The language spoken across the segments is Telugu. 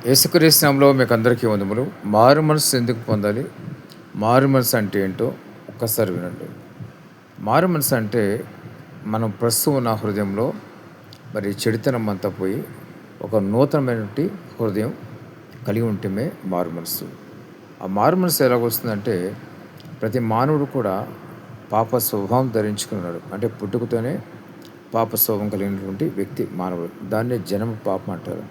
యేసుక్రీస్తు నామములో మీకు అందరికీ వందములు. మారు మనసు ఎందుకు పొందాలి? మారు మనసు అంటే ఏంటో ఒక్కసారి వినండి. మారు మనసు అంటే మనం ప్రస్తుతం ఉన్న హృదయంలో చెడుతనం అంతా పోయి ఒక నూతనమైనటువంటి హృదయం కలిగి ఉంటమే మారు మనసు. ఆ మారు మనసు ఎలాగొస్తుందంటే ప్రతి మానవుడు కూడా పాప స్వభావం ధరించుకున్నాడు. అంటే పుట్టుకతోనే పాప స్వభావం కలిగినటువంటి వ్యక్తి మానవుడు. దాన్నే జన్మ పాపం అంటారు.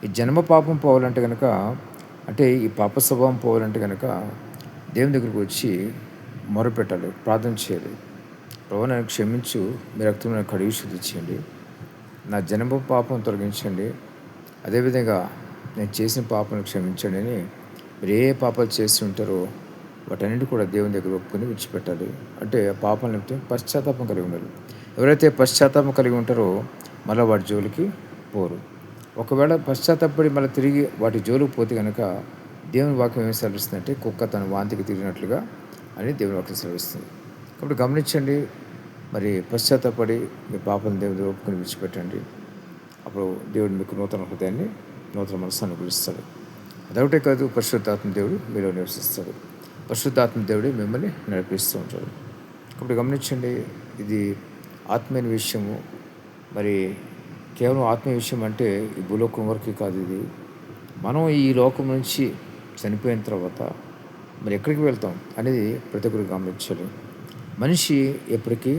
ఈ జన్మ పాపం పోవాలంటే కనుక అంటే ఈ పాప స్వభావం పోవాలంటే కనుక దేవుని దగ్గరికి వచ్చి మొరపెట్టాలి, ప్రార్థన చేయాలి. ప్రభువా నన్ను క్షమించు, మీ రక్తంలో నన్ను కడిగి శుద్ధి చేయండి, నా జన్మ పాపం తొలగించండి, అదేవిధంగా నేను చేసిన పాపను క్షమించండి అని మీరు ఏ పాపాలు చేసి ఉంటారో వాటన్నిటి కూడా దేవుని దగ్గర ఒప్పుకొని విడిచిపెట్టాలి. అంటే పాపం లేకపోతే పశ్చాత్తాపం కలిగి ఉండాలి. ఎవరైతే పశ్చాత్తాపం కలిగి ఉంటారో మళ్ళీ వాటి జోలికి పోరు. ఒకవేళ పశ్చాత్తాపడి మళ్ళీ తిరిగి వాటి జోలికి పోతే కనుక దేవుని వాక్యం ఏమి సెలవిస్తుందంటే కుక్క తన వాంతికి తిరిగినట్లుగా అని దేవుని వాక్యం సెలవిస్తుంది. కాబట్టి గమనించండి, పశ్చాత్తాపడి మీ పాపలను దేవుని ఒప్పుకొని విడిచిపెట్టండి. అప్పుడు దేవుడు మీకు నూతన హృదయాన్ని, నూతన మనసు అనుగ్రహిస్తాడు. అదొకటే కాదు, పరిశుద్ధాత్మ దేవుడు మీలో నివసిస్తాడు. పరిశుద్ధాత్మ దేవుడే మిమ్మల్ని నడిపిస్తూ ఉంటాడు. కాబట్టి గమనించండి, ఇది ఆత్మీయ విషయము. కేవలం ఆత్మీయ విషయం అంటే ఈ భూలోకం వరకు కాదు. ఇది మనం ఈ లోకం నుంచి చనిపోయిన తర్వాత ఎక్కడికి వెళ్తాం అనేది ప్రతి ఒక్కరు గమనించాలి. మనిషి ఎప్పటికీ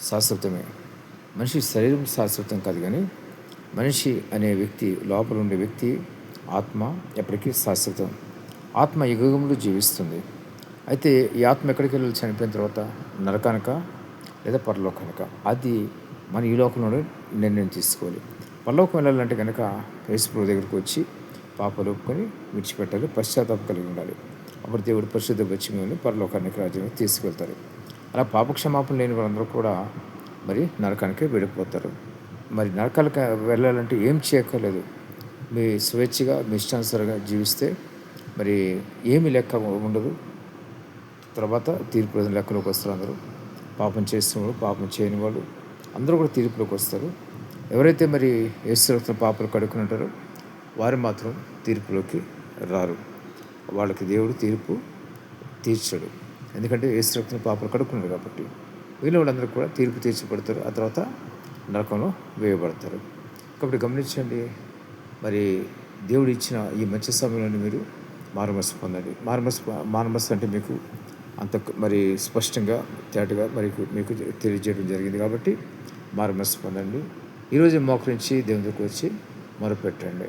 శాశ్వతమే. మనిషి శరీరం శాశ్వతం కాదు, కానీ మనిషి అనే వ్యక్తి, లోపల ఉండే వ్యక్తి ఆత్మ ఎప్పటికీ శాశ్వతం. ఆత్మ యుగములు జీవిస్తుంది. అయితే ఈ ఆత్మ ఎక్కడికి వెళ్ళాలి చనిపోయిన తర్వాత? నరకానిక లేదా పరలోకానిక? అది మన ఈ లోకంలో నిర్ణయం తీసుకోవాలి. పరలోకం వెళ్ళాలంటే కనుక యేసుప్రభువు దగ్గరికి వచ్చి పాపాలు ఒప్పుకొని విడిచిపెట్టాలి, పశ్చాత్తాపం కలిగి ఉండాలి. అప్పుడు దేవుడు పరిశుద్ధ వచ్చి మిమ్మల్ని పరలోకానికి రాజ్యానికి తీసుకువెళ్తారు. అలా పాపక్షమాపణ లేని వాళ్ళందరూ కూడా నరకానికి వెళ్ళిపోతారు. నరకాలకు వెళ్ళాలంటే ఏం చేయక్కర్లేదు. మీ స్వేచ్ఛగా మీ ఇష్టానుసారంగా జీవిస్తే ఏమి లెక్క ఉండదు. తర్వాత తీర్పు లెక్కలోకి వస్తారు. అందరూ పాపం చేస్తున్నవాళ్ళు, పాపం చేయని వాళ్ళు అందరూ కూడా తీర్పులోకి వస్తారు. ఎవరైతే యేసు రక్తంలో పాపాలు కడుక్కుని ఉంటారో వారు మాత్రం తీర్పులోకి రారు. వాళ్ళకి దేవుడు తీర్పు తీర్చడు. ఎందుకంటే యేసు రక్తంలో పాపాలు కడుక్కున్నారు కాబట్టి. వీళ్ళు వాళ్ళందరూ కూడా తీర్పు తీర్చబడతారు. ఆ తర్వాత నరకంలో వేయబడతారు. కాబట్టి గమనించండి, దేవుడు ఇచ్చిన ఈ మంచి సమయంలో మీరు మారుమనసు పొందండి. మారుమనసు అంటే మీకు అంత స్పష్టంగా తేటగా మీకు తెలియజేయడం జరిగింది. కాబట్టి మారుమనసు పొందండి. ఈరోజు మోకరించి దేవుని దగ్గరికి వచ్చి మొరపెట్టండి.